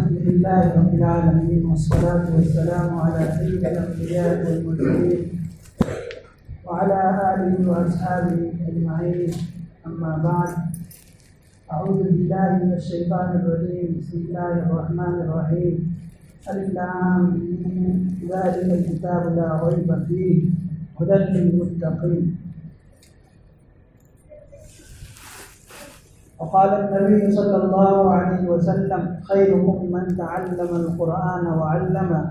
الحمد لله رب العالمين والصلاة والسلام على سيد الأنبياء والمرسلين وعلى آله وأصحابه أجمعين. أما بعد، أعوذ بالله من الشيطان الرجيم. بسم الله الرحمن الرحيم. ألف لام ميم. ذلك الكتاب لا ريب فيه هدى للمتقين. وقال النبي صلى الله عليه وسلم: خيركم من تعلم القرآن وعلمه.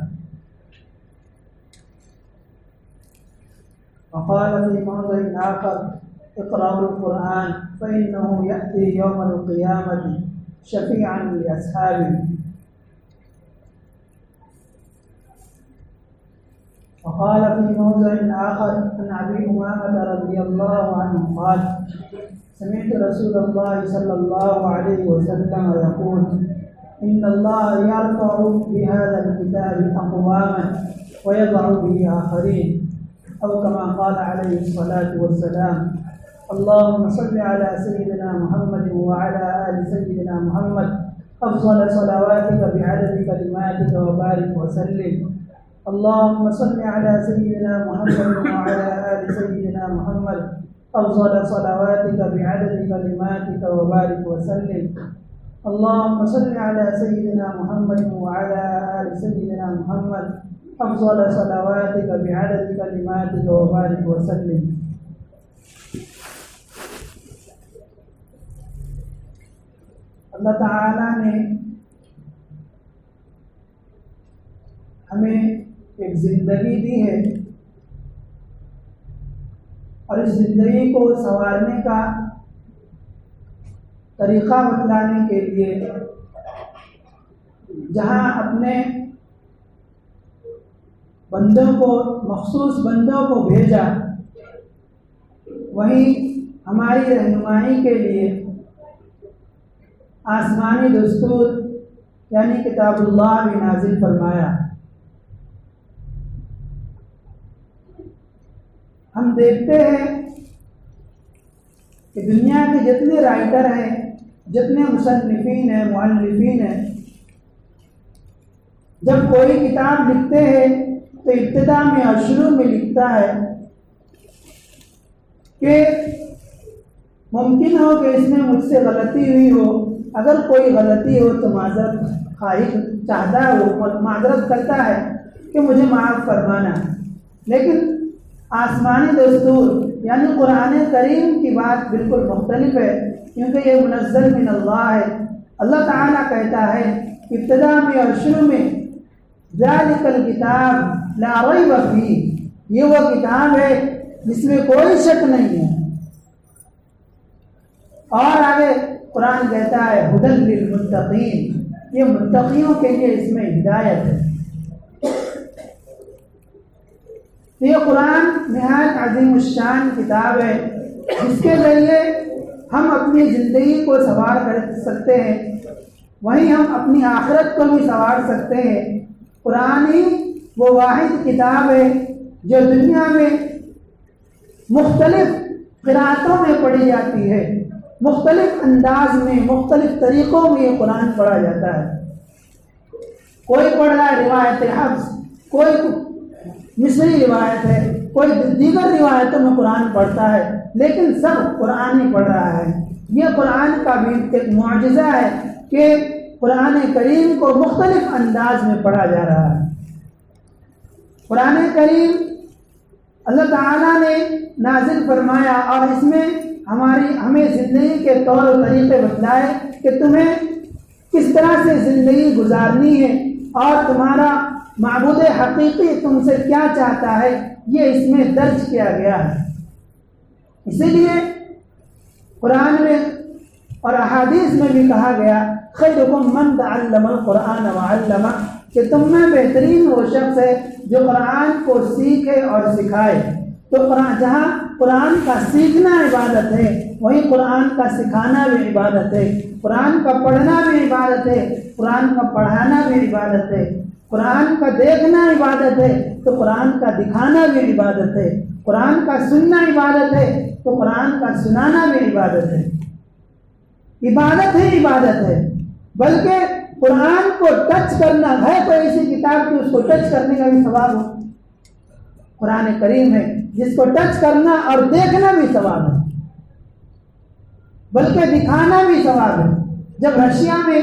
وقال في موضع آخر: اقرأوا القرآن فإنه يأتي يوم القيامة شفيعا لأصحابه. وقال في موضع آخر عن أبي أمامة رضي الله عنه قال: سمعت رسول الله صلى الله عليه وسلم يقول: إن الله يرفع بهذا الكتاب أقواما ويضع به آخرين، أو كما قال عليه الصلاة والسلام. اللهم صل على سيدنا محمد وعلى آل سيدنا محمد أفضل صلواتك بعدد كلماتك وبارك وسلم. اللهم صل على سيدنا محمد وعلى آل سيدنا محمد أفضل صلواتك بعدد كلماتك وبارك وسلم. اللهم صل على سيدنا محمد وعلى آل سيدنا محمد أفضل صلواتك بعدد كلماتك وبارك وسلم. اللہ تعالیٰ نے ہمیں ایک زندگی دی ہے اور اس زندگی کو سنوارنے کا طریقہ بتلانے کے لیے جہاں اپنے بندوں کو، مخصوص بندوں کو بھیجا، وہیں ہماری رہنمائی کے لیے آسمانی دستور یعنی کتاب اللہ بھی نازل فرمایا. ہم دیکھتے ہیں کہ دنیا کے جتنے رائٹر ہیں، جتنے مصنفین ہیں، مؤلفین ہیں، جب کوئی کتاب لکھتے ہیں تو ابتدا میں اور شروع میں لکھتا ہے کہ ممکن ہو کہ اس میں مجھ سے غلطی ہوئی ہو، اگر کوئی غلطی ہو تو معذرت خواہی چاہتا ہے، وہ معذرت کرتا ہے کہ مجھے معاف فرمانا. لیکن آسمانی دستور یعنی قرآن کریم کی بات بالکل مختلف ہے، کیونکہ یہ منزل من اللہ ہے. اللہ تعالیٰ کہتا ہے ابتدا میں اور شروع میں: ذالک الکتاب لا ریب فیہ، یہ وہ کتاب ہے جس میں کوئی شک نہیں ہے. اور آگے قرآن کہتا ہے ھدی للمتقین، یہ متقیوں کے لیے اس میں ہدایت ہے. یہ قرآن نہایت عظیم الشان کتاب ہے جس کے ذریعے ہم اپنی زندگی کو سنوار کر سکتے ہیں، وہیں ہم اپنی آخرت کو بھی سنوار سکتے ہیں. قرآن ہی وہ واحد کتاب ہے جو دنیا میں مختلف قرأتوں میں پڑھی جاتی ہے، مختلف انداز میں، مختلف طریقوں میں یہ قرآن پڑھا جاتا ہے. کوئی پڑھ رہا ہے روایت حفظ، کوئی مصری روایت ہے، کوئی دیگر روایتوں میں قرآن پڑھتا ہے، لیکن سب قرآن ہی پڑھ رہا ہے. یہ قرآن کا بھی ایک معجزہ ہے کہ قرآن کریم کو مختلف انداز میں پڑھا جا رہا ہے. قرآن کریم اللہ تعالیٰ نے نازل فرمایا اور اس میں ہمیں زندگی کے طور و طریقے بتلائے کہ تمہیں کس طرح سے زندگی گزارنی ہے اور تمہارا معبود حقیقی تم سے کیا چاہتا ہے، یہ اس میں درج کیا گیا ہے. اسی لیے قرآن میں اور احادیث میں بھی کہا گیا خیرکم من تعلم القرآن وعلمہ، کہ تم میں بہترین وہ شخص ہے جو قرآن کو سیکھے اور سکھائے. تو جہاں قرآن کا سیکھنا عبادت ہے، وہیں قرآن کا سکھانا بھی عبادت ہے. قرآن کا پڑھنا بھی عبادت ہے، قرآن کا پڑھانا بھی عبادت ہے. قرآن کا دیکھنا عبادت ہے تو قرآن کا دکھانا بھی عبادت ہے. قرآن کا سننا عبادت ہے تو قرآن کا سنانا بھی عبادت ہے. عبادت ہے، عبادت ہے، بلکہ قرآن کو ٹچ کرنا ہے، کوئی ایسی کتاب کی اس کو ٹچ کرنے کا بھی ثواب ہو؟ قرآن کریم ہے جس کو ٹچ کرنا اور دیکھنا بھی ثواب ہے، بلکہ دکھانا بھی ثواب ہے۔ جب رشیا میں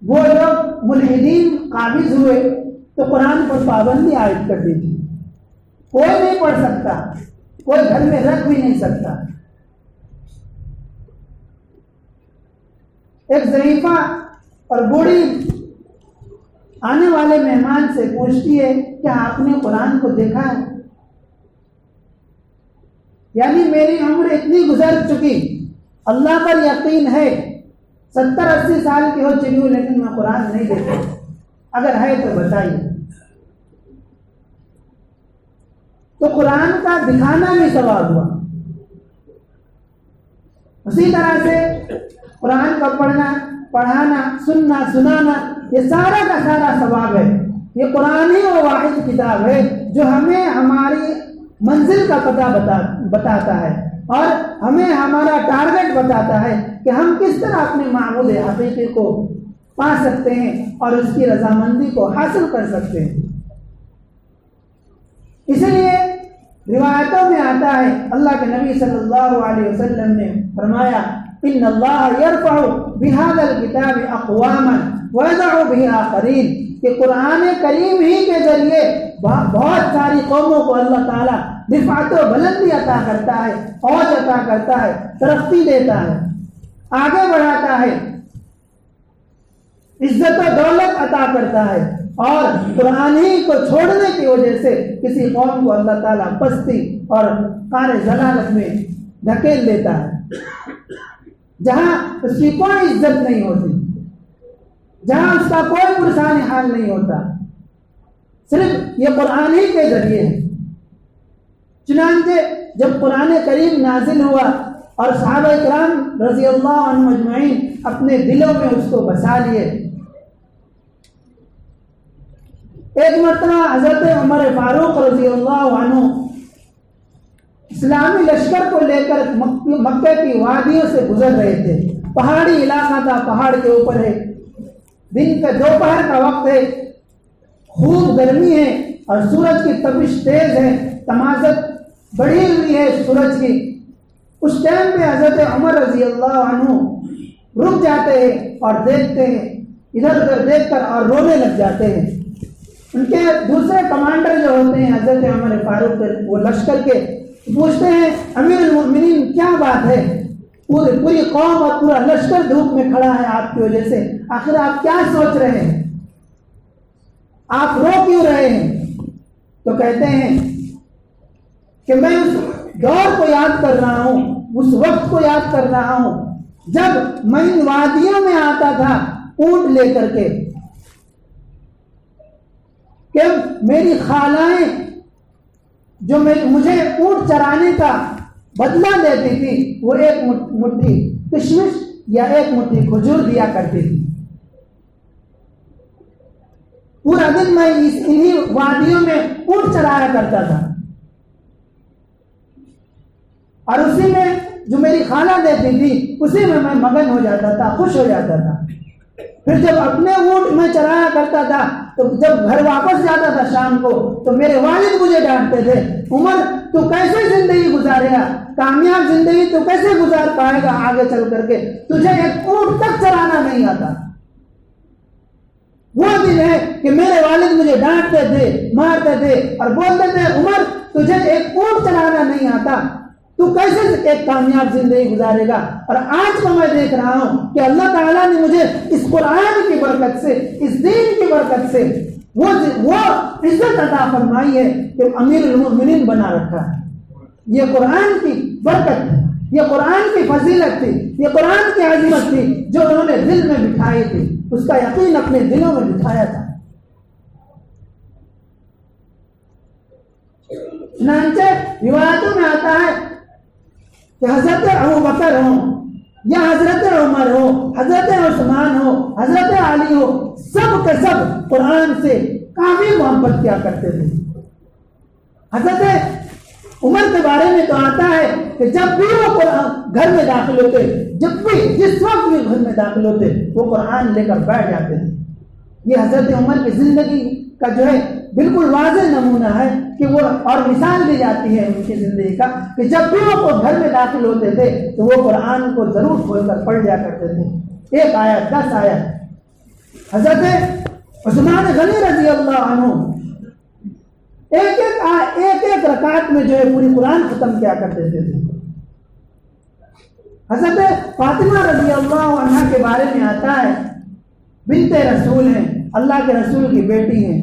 وہ لوگ ملحدین قابض ہوئے تو قرآن پر پابندی عائد کر دی تھی، کوئی نہیں پڑھ سکتا، کوئی گھر میں رکھ بھی نہیں سکتا۔ ایک ضعیفہ اور بوڑھی آنے والے مہمان سے پوچھتی ہے کیا آپ نے قرآن کو دیکھا ہے؟ یعنی میری عمر اتنی گزر چکی، اللہ پر یقین ہے 70-80 سال کی ہو چکی ہوں، لیکن میں قرآن نہیں دیکھتا، اگر ہے تو بتائیے۔ تو قرآن کا دکھانا بھی ثواب ہوا۔ اسی طرح سے قرآن کا پڑھنا، پڑھانا، سننا، سنانا، یہ سارا کا سارا ثواب ہے۔ یہ قرآن ہی وہ واحد کتاب ہے جو ہمیں ہماری منزل کا پتہ بتاتا ہے اور ہمیں ہمارا ٹارگٹ بتاتا ہے کہ ہم کس طرح اپنے معبود حقیقی کو پا سکتے ہیں اور اس کی رضامندی کو حاصل کر سکتے ہیں۔ اسی لیے روایتوں میں آتا ہے، اللہ کے نبی صلی اللہ علیہ وسلم نے فرمایا ان اللہ یرفع بهذا الکتاب اقواما ویضع به آخرین، کہ قرآن کریم ہی کے ذریعے بہت ساری قوموں کو اللہ تعالیٰ رفعت و بلندی عطا کرتا ہے، اوج عطا کرتا ہے، ترقی دیتا ہے، آگے بڑھاتا ہے، عزت و دولت عطا کرتا ہے، اور قرآن ہی کو چھوڑنے کی وجہ سے کسی قوم کو اللہ تعالیٰ پستی اور قعر ضلالت میں دھکیل دیتا ہے، جہاں اس کی کوئی عزت نہیں ہوتی، جہاں اس کا کوئی پرسان حال نہیں ہوتا، صرف یہ قرآن ہی کے ذریعے ہے۔ چنانچہ جب قرآن کریم نازل ہوا اور صحابہ کرام رضی اللہ عنہ اجمعین اپنے دلوں میں اس کو بسا لیے، ایک مرتبہ حضرت عمر فاروق رضی اللہ عنہ اسلامی لشکر کو لے کر مکہ کی وادیوں سے گزر رہے تھے۔ پہاڑی علاقہ تھا، پہاڑ کے اوپر ہے، دن کا دوپہر کا وقت ہے، خوب گرمی ہے اور سورج کی تپش تیز ہے، تمازت بڑھی ہوئی ہے سورج کی۔ اس ٹائم پہ حضرت عمر رضی اللہ عنہ رک جاتے ہیں اور دیکھتے ہیں، ادھر ادھر دیکھ کر اور رونے لگ جاتے ہیں۔ ان کے دوسرے کمانڈر جو ہوتے ہیں حضرت عمر فاروق، وہ لشکر کے، پوچھتے ہیں امیر المؤمنین کیا بات ہے، پوری قوم اور پورا لشکر دھوپ میں کھڑا ہے آپ کی وجہ سے، آخر آپ کیا سوچ رہے ہیں، آپ رو کیوں رہے ہیں؟ تو کہتے ہیں کہ میں اس دور کو یاد کر رہا ہوں، اس وقت کو یاد کر رہا ہوں جب میں ان وادیوں میں آتا تھا اونٹ لے کر کے، کہ میری خالائیں جو مجھے اونٹ چرانے کا بدلہ دیتی تھی وہ ایک مٹھی کشمش یا ایک مٹھی کھجور دیا کرتی تھی۔ پورا دن میں انہی وادیوں میں اونٹ چرایا کرتا تھا اور اسی میں جو میری خالہ دیتی تھی اسی میں میں مگن ہو جاتا تھا، خوش ہو جاتا تھا۔ پھر جب اپنے اونٹ میں چرایا کرتا تھا تو جب گھر واپس جاتا تھا شام کو تو میرے والد مجھے ڈانٹتے تھے، عمر تو کیسے زندگی گزارے گا، کامیاب زندگی تو کیسے گزار پائے گا آگے چل کر کے، تجھے ایک اونٹ تک چرانا نہیں آتا۔ وہ دن ہے کہ میرے والد مجھے ڈانٹتے تھے، مارتے تھے اور بولتے تھے عمر تجھے ایک اونٹ چلانا نہیں آتا، تو کیسے ایک کامیاب زندگی گزارے گا۔ اور آج کو میں دیکھ رہا ہوں کہ اللہ تعالیٰ نے مجھے اس قرآن کی برکت سے، اس دین کی برکت سے وہ عزت عطا فرمائی ہے کہ امیر المؤمنین بنا رکھا ہے۔ یہ قرآن کی برکت تھی، یہ قرآن کی فضیلت تھی، یہ قرآن کی عظمت تھی جو انہوں نے دل میں بٹھائی تھی، اس کا یقین اپنے دلوں میں بٹھایا تھا۔ چنانچہ روایتوں میں آتا ہے کہ حضرت ابوبکر ہوں یا حضرت عمر ہو، حضرت عثمان ہو، حضرت علی ہو، سب کے سب قرآن سے کافی محبت کیا کرتے تھے۔ حضرت عمر کے بارے میں تو آتا ہے کہ جب بھی وہ گھر میں داخل ہوتے، جب بھی جس وقت بھی گھر میں داخل ہوتے، وہ قرآن لے کر بیٹھ جاتے تھے۔ یہ حضرت عمر کی زندگی کا جو ہے بالکل واضح نمونہ ہے کہ وہ، اور مثال دی جاتی ہے ان کی زندگی کا، کہ جب بھی وہ گھر میں داخل ہوتے تھے تو وہ قرآن کو ضرور کھول کر پڑھ جا کرتے تھے، 1 آیت 10 آیت۔ حضرت عثمان غنی رضی اللہ عنہ ایک رکعت میں جو ہے پوری قرآن ختم کیا کرتے تھے۔ حضرت فاطمہ رضی اللہ عنہ کے بارے میں آتا ہے، بنت رسول ہیں، اللہ کے رسول کی بیٹی ہیں،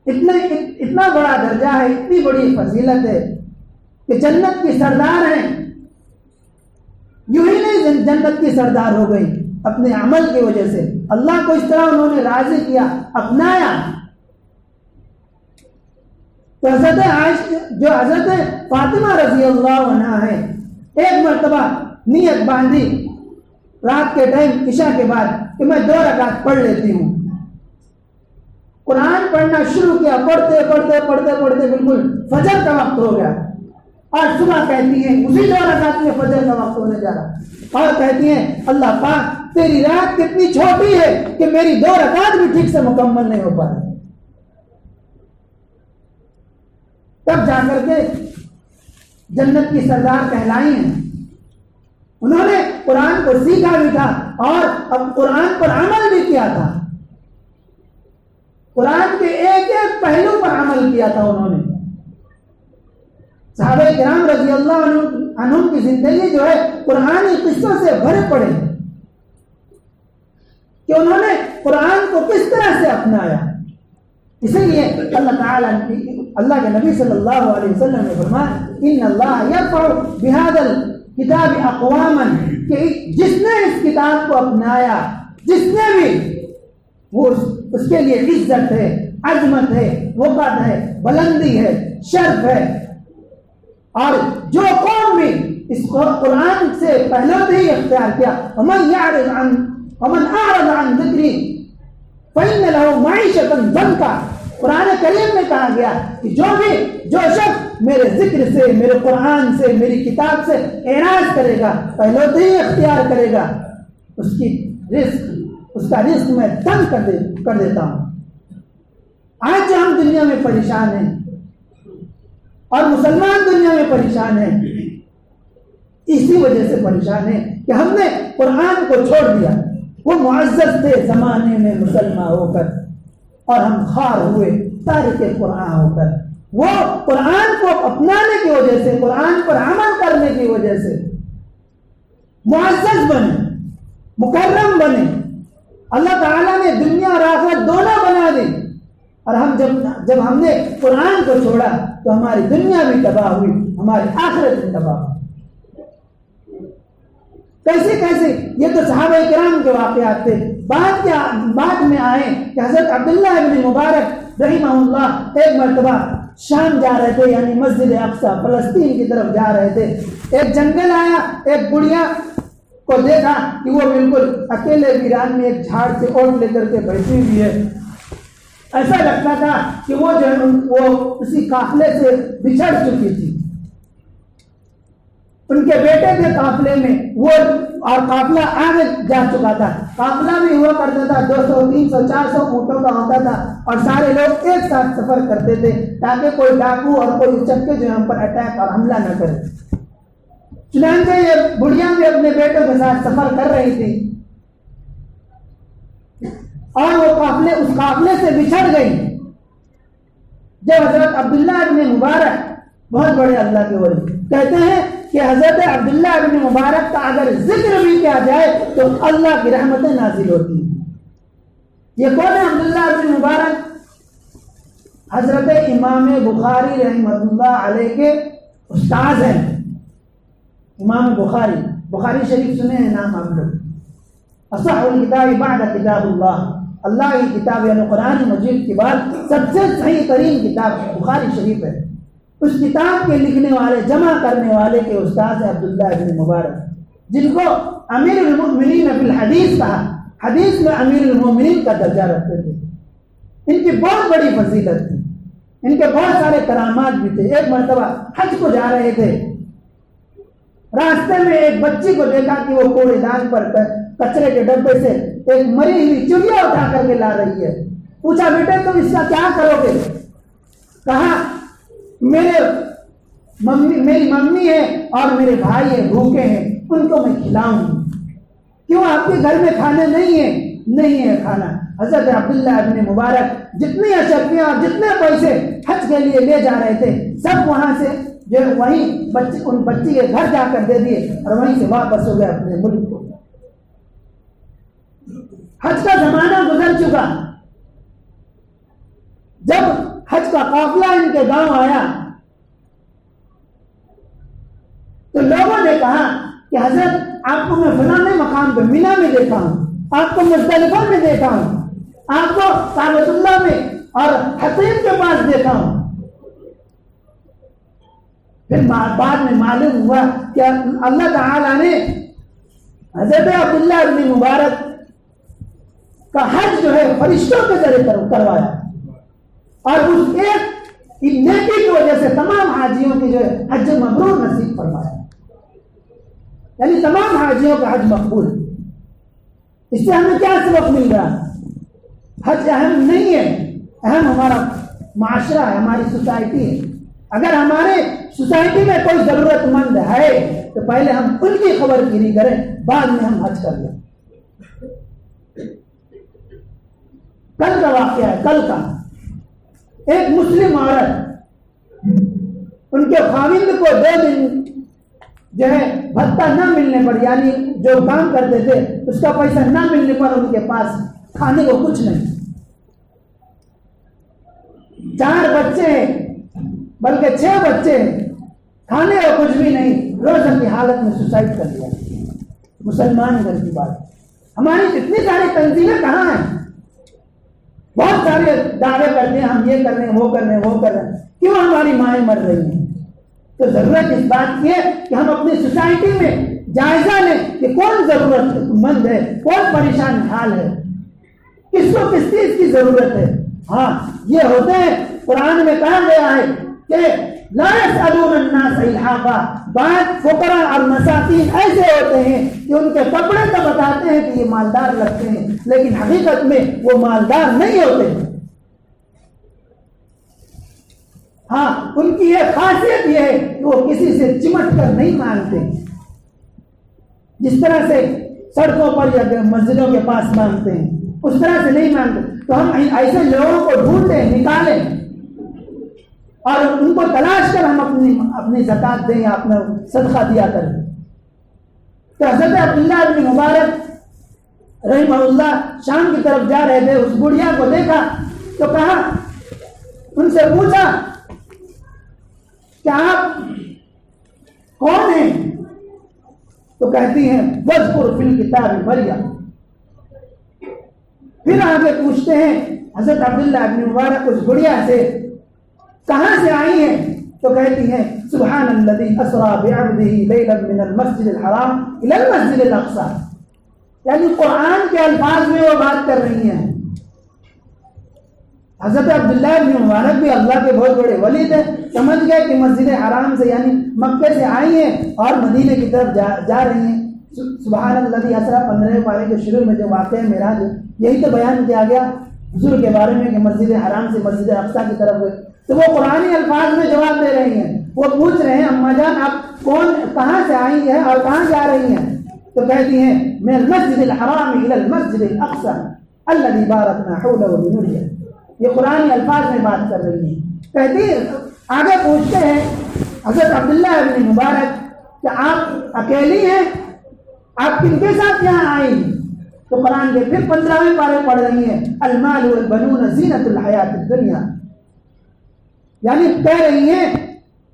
اتنا بڑا درجہ ہے، اتنی بڑی فضیلت ہے کہ جنت کی سردار ہیں۔ یوں ہی نہیں جنت کی سردار ہو گئی، اپنے عمل کی وجہ سے اللہ کو اس طرح انہوں نے راضی کیا، اپنایا۔ تو حضرت فاطمہ رضی اللہ عنہ ہے، ایک مرتبہ نیت باندھی رات کے ٹائم عشاء کے بعد کہ میں 2 رکعت پڑھ لیتی ہوں۔ قرآن پڑھنا شروع کیا، پڑھتے پڑھتے پڑھتے پڑھتے بالکل فجر کا وقت ہو گیا، اور صبح کہتی ہیں اسی 2 رکعت میں فجر کا وقت ہونے جا رہا، اور کہتی ہیں اللہ پاک تیری رات کتنی چھوٹی ہے کہ میری 2 رکعت بھی ٹھیک سے مکمل نہیں ہو پا رہی۔ تب جا کر کے جنت کی سردار کہلائی ہیں۔ انہوں نے قرآن کو سیکھا بھی تھا اور اب قرآن پر عمل بھی کیا تھا، قرآن کے ایک ایک پہلو پر عمل کیا تھا انہوں نے۔ صحابہ کرام رضی اللہ عنہم کی زندگی جو ہے قرآنی قصوں سے بھرے پڑے کہ انہوں نے قرآن کو کس طرح سے اپنایا۔ اسی لیے اللہ کے نبی صلی اللہ علیہ وسلم نے فرمایا ان اللہ یرفع بہذا الکتاب اقواما، کہ جس نے اس کتاب کو اپنایا، جس نے بھی، وہ اس کے لیے عزت ہے، عظمت ہے، وقت ہے، بلندی ہے، شرف ہے۔ اور جو قوم بھی اس کو قرآن سے پہلے سے ہی اختیار کیا، ومن اعرض عن ذکری فإن له معیشۃ ضنکا، قرآن کریم میں کہا گیا کہ جو شخص میرے ذکر سے، میرے قرآن سے، میری کتاب سے اعراض کرے گا، پہلے سے ہی اختیار کرے گا، اس کا رزق میں تنگ کر دیتا ہوں۔ آج ہم دنیا میں پریشان ہیں اور مسلمان دنیا میں پریشان ہیں، اسی وجہ سے پریشان ہیں کہ ہم نے قرآن کو چھوڑ دیا۔ وہ معزز تھے زمانے میں مسلمان ہو کر، اور ہم خوار ہوئے تارک قرآن ہو کر۔ وہ قرآن کو اپنانے کی وجہ سے، قرآن پر عمل کرنے کی وجہ سے معزز بنے، مکرم بنے، اللہ تعالیٰ نے دنیا اور آخرت دونوں بنا دی۔ اور جب ہم نے قرآن کو چھوڑا تو ہماری دنیا بھی تباہ ہوئی، ہماری آخرت بھی تباہ ہوئی۔ کیسے یہ تو صحابہ کرام کے واقعات تھے۔ بعد میں آئے کہ حضرت عبداللہ ابن مبارک رحمہ اللہ ایک مرتبہ شام جا رہے تھے، یعنی مسجد اقصی فلسطین کی طرف جا رہے تھے۔ ایک جنگل آیا، ایک بڑھیا کو دیکھا کہ وہ بالکل اکیلے ویران میں ایک جھاڑ سے اوٹ لے کر کے بیٹھی ہوئی ہے۔ ایسا لگتا تھا کہ وہ جو ہے وہ اسی قافلے سے بچھڑ چکی تھی۔ ان کے بیٹے کے قافلے میں وہ، اور قافلہ آگے جا چکا تھا، قافلہ بھی ہوا کرتا تھا 200 300 400 اونٹوں کا ہوتا تھا، اور سارے لوگ ایک ساتھ سفر کرتے تھے تاکہ کوئی ڈاکو اور کوئی چکے جو ہم پر اٹیک اور حملہ نہ کرے۔ چنانچہ یہ بڑھیا بھی اپنے بیٹوں کے ساتھ سفر کر رہی تھی، اور وہ اس قافلے سے بچھڑ گئی۔ جب حضرت عبداللہ ابن مبارک، بہت بڑے اللہ کے ولی، کہتے ہیں کہ حضرت عبداللہ ابن مبارک کا اگر ذکر بھی کیا جائے تو اللہ کی رحمتیں نازل ہوتی ہیں۔ یہ کون ہے عبداللہ ابن مبارک؟ حضرت امام بخاری رحمۃ اللہ علیہ کے استاد ہیں۔ امام بخاری شریف سنے ہیں نام آپ لوگ؟ اصح الکتاب بعد کتاب اللہ کی کتاب یعنی قرآن مجید کے بعد سب سے صحیح ترین کتاب بخاری شریف ہے۔ اس کتاب کے لکھنے والے، جمع کرنے والے کے استاد ہے عبداللہ ابن مبارک، جن کو امیر المؤمنین فی الحدیث کہا، حدیث میں امیر المؤمنین کا درجہ رکھتے تھے۔ ان کی بہت بڑی فضیلت تھی۔ ان کے بہت سارے کرامات بھی تھے. ایک مرتبہ حج کو جا رہے تھے, راستے میں ایک بچی کو دیکھا کہ وہ کوڑے دان پر کچرے کے ڈبے سے ایک مری ہوئی چڑیا اٹھا کر کے لا رہی ہے. پوچھا بیٹے تم اس کا کیا کرو گے؟ کہا میری ممی ہے اور میرے بھائی ہیں, بھوکے ہیں, ان کو میں کھلاؤں. کیوں آپ کے گھر میں کھانے نہیں ہیں؟ نہیں ہے کھانا. حضرت عبداللہ ابن مبارک جتنی اشرفیاں اور جتنے پیسے حج کے لیے لے جا رہے تھے سب وہاں سے جو وہیں ان بچی کے گھر جا کر دے دیے اور وہیں سے واپس ہو گئے اپنے ملک کو. حج کا زمانہ گزر چکا. جب حج کا قافلہ ان کے گاؤں آیا تو لوگوں نے کہا کہ حضرت آپ کو میں فلاں مقام پہ مینا میں دیکھا ہوں, آپ کو مزدلفہ میں دیکھا ہوں, آپ کو کعبۃ اللہ میں اور حتیم کے پاس دیکھا ہوں. پھر بعد میں معلوم ہوا کہ اللہ تعالیٰ نے حضرت عبداللہ ابن مبارک کا حج جو ہے فرشتوں کے ذریعے کروایا, اور اس ایک نیکی کی وجہ سے تمام حاجیوں کی جو ہے حج مبرور نصیب فرمایا. یعنی تمام حاجیوں کا حج مقبول. اس سے ہمیں کیا سبق مل رہا؟ حج اہم نہیں ہے, اہم ہمارا معاشرہ ہے, ہماری سوسائٹی ہے. اگر ہمارے سوسائٹی میں کوئی ضرورت مند ہے تو پہلے ہم ان کی خبر گیری کریں, بعد میں ہم حج کر لیں. کل کا واقعہ ہے, کل کا. ایک مسلم عورت, ان کے خاوند کو 2 دن جو ہے بھتہ نہ ملنے پر, یعنی جو کام کرتے تھے اس کا پیسہ نہ ملنے پر ان کے پاس کھانے کو کچھ نہیں. 4 بچے ہیں, بلکہ 6 بچے ہیں, کھانے کو کچھ بھی نہیں. روزہ کی حالت میں سوسائڈ کر دیا. مسلمان گھر کی بات. ہماری اتنی ساری تنظیمیں کہاں ہیں؟ بہت سارے دعوے کرتے ہیں ہم یہ کر رہے ہیں, وہ کر رہے ہیں, وہ کر رہے ہیں. کیوں ہماری مائیں مر رہی ہیں؟ تو ضرورت اس بات کی ہے کہ ہم اپنی سوسائٹی میں جائزہ لیں کہ کون ضرورت مند ہے, کون پریشان حال ہے, کس کو کس چیز کی ضرورت ہے. ہاں یہ ہوتے ہیں, قرآن میں کہا گیا ہے کہ لا يسألون الناس الحافا. بعض فقراء اور مساکین ایسے ہوتے ہیں کہ ان کے کپڑے تو بتاتے ہیں کہ یہ مالدار لگتے ہیں, لیکن حقیقت میں وہ مالدار نہیں ہوتے. ہاں ان کی یہ خاصیت یہ ہے کہ وہ کسی سے چمٹ کر نہیں مانگتے, جس طرح سے سڑکوں پر یا مسجدوں کے پاس مانگتے ہیں اس طرح سے نہیں مانگتے. تو ہم ایسے لوگوں کو ڈھونڈیں, نکالیں اور ان کو تلاش کر ہم اپنی زکات دیں یا اپنا صدقہ دیا کریں. تو حضرت عبداللہ ابن مبارک رحمہ اللہ شام کی طرف جا رہے تھے, اس بڑھیا کو دیکھا تو کہا, ان سے پوچھا کہ آپ کون ہیں؟ تو کہتی ہیں وذکر فی الکتاب مریم. پھر آگے پوچھتے ہیں حضرت عبداللہ ابن مبارک اس گڑیا سے کہاں سے آئی ہیں؟ تو کہتی ہیں سبحان الذی اسری بعبدہ لیلا من المسجد الحرام الی المسجد الاقصی. یعنی قرآن کے الفاظ میں وہ بات کر رہی ہیں. حضرت عبداللہ ابن مبارک بھی اللہ کے بہت بڑے ولی تھے, سمجھ گئے کہ مسجد حرام سے یعنی مکے سے آئی ہیں اور مدینے کی طرف جا رہی ہیں. سبحان الذی اسری 15 پارے کے شروع میں جو واقعہ معراج یہی تو بیان کیا گیا حضور کے بارے میں کہ مسجد حرام سے مسجد اقصی کی طرف گئے. تو وہ قرآنی الفاظ میں جواب دے رہی ہیں. وہ پوچھ رہے ہیں اما جان آپ کون, کہاں سے آئی ہیں اور کہاں جا رہی ہیں؟ تو کہتی ہیں من المسجد الحرام الى المسجد الاقصى الذي باركنا حوله بنوره. یہ قرآنی الفاظ میں بات کر رہی ہیں. کہتی آگے پوچھتے ہیں حضرت عبداللہ ابن مبارک کہ آپ اکیلی ہیں, آپ کن کے ساتھ یہاں آئی؟ تو قرآن کے پھر 15ویں پارے پڑھ رہی ہیں المال والبنون زینت الحیات الدنیا. یعنی کہہ رہی ہیں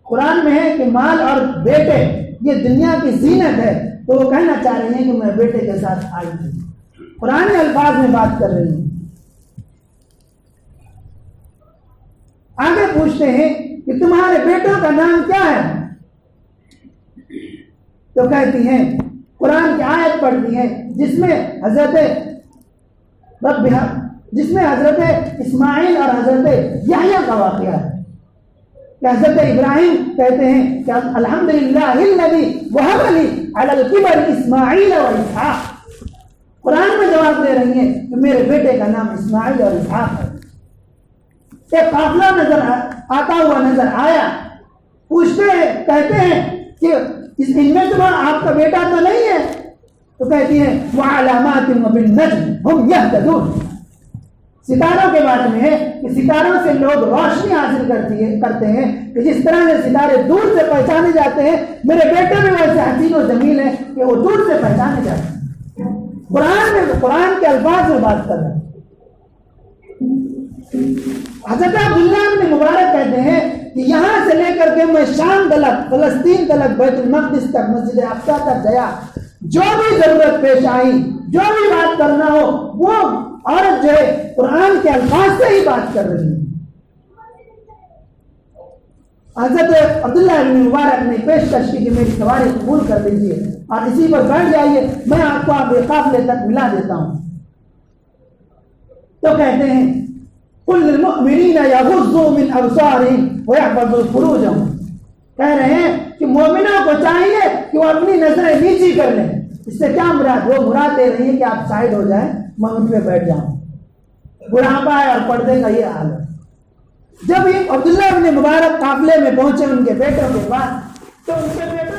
قرآن میں ہے کہ مال اور بیٹے یہ دنیا کی زینت ہے, تو وہ کہنا چاہ رہی ہیں کہ میں بیٹے کے ساتھ آئی ہوں. قرآن الفاظ میں بات کر رہی ہیں. آگے پوچھتے ہیں کہ تمہارے بیٹوں کا نام کیا ہے؟ تو کہتی ہیں قرآن کی آیت پڑھتی ہیں جس میں حضرت اسماعیل اور حضرت یحییٰ کا واقعہ ہے. کہ حضرت ابراہیم کہتے ہیں کہ الحمدللہ الذی وہب لی علی الکبر اسماعیل و اسحاق. قرآن میں جواب دے رہی ہیں کہ میرے بیٹے کا نام اسماعیل اور اسحاق ہے. ایک قافلہ نظر آتا ہوا نظر آیا. پوچھتے ہیں کہتے ہیں کہ ان میں تو آپ کا بیٹا تو نہیں ہے؟ تو کہتی ہیں وعلامات وبالنجم هم يهتدون. ستاروں کے بارے میں ہے کہ ستاروں سے لوگ روشنی حاصل کرتے ہیں کہ جس طرح سے ستارے دور سے پہچانے جاتے ہیں میرے بیٹے بھی ویسے حسین و جمیل ہے کہ وہ دور سے پہچانے جاتے ہیں. قرآن کے الفاظ میں بات کر رہے ہیں. حضرت عبداللہ بن مبارک کہتے ہیں کہ یہاں سے لے کر کے میں شام تلک فلسطین تلک بیت المقدس تک مسجد اقصی تک گیا. جو بھی ضرورت پیش آئی جو بھی بات کرنا ہو وہ عورت جو ہے قرآن کے الفاظ سے ہی بات کر رہی ہے. حضرت عبداللہ بن مبارک نے پیشکش کی کہ میری سواری قبول کر لیجیے اور اسی پر بیٹھ جائیے میں آپ کو آپ قافلے تک ملا دیتا ہوں. تو کہتے ہیں قل للمؤمنین یغضوا من ابصارهم ويحفظوا فروجهم. کہہ رہے ہیں کہ مومنوں کو چاہیے کہ وہ اپنی نظریں نیچی کر لیں. اس سے کیا مراد؟ وہ مراد دے رہی ہے کہ آپ سائڈ ہو جائیں میں ان پہ بیٹھ جاؤں. بڑھاپا ہے اور پردے کا یہ حال ہے. جب عبداللہ بن مبارک قافلے میں پہنچے ان کے بیٹوں کے پاس تو ان کے بیٹوں